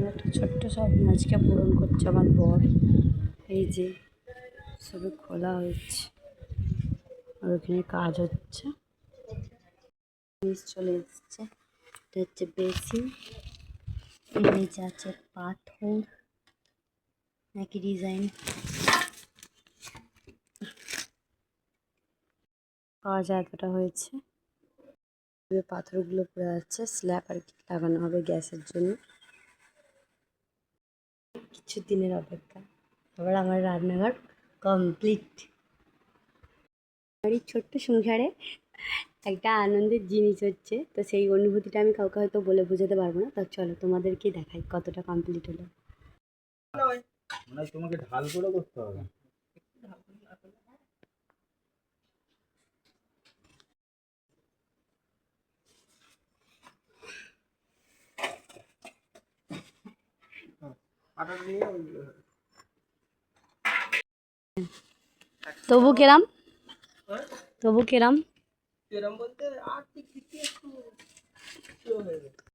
একটা ছোট্ট স্বপ্ন আজকে পূরণ করছে আমার বর। এই যে সবে খোলা হয়েছে আর ওখানে কাজ হচ্ছে, চলে এসছে। এটা হচ্ছে বেসিন, এর নিচে আছে পাথর, একই ডিজাইন। কাজ এতটা হয়েছে, পাথরগুলো পড়ে যাচ্ছে। স্ল্যাব আর কি লাগানো হবে গ্যাসের জন্য। কিছু দিনের অপেক্ষা, আবার আমার রান্নাঘর কমপ্লিট। বাড়ির ছোট্ট সংসারে একটা আনন্দের জিনিস হচ্ছে, তো সেই অনুভূতিটা আমি কাউকে হয়তো বলে বোঝাতে পারবো না। তো চলো তোমাদেরকে দেখাই কতটা কমপ্লিট হলো। তোমাকে ঢাল করে করতে হবে। তবু কেরাম তবু কেরাম এরম বলতে আর্থিক দিক দিয়ে একটু হয়ে গেছে।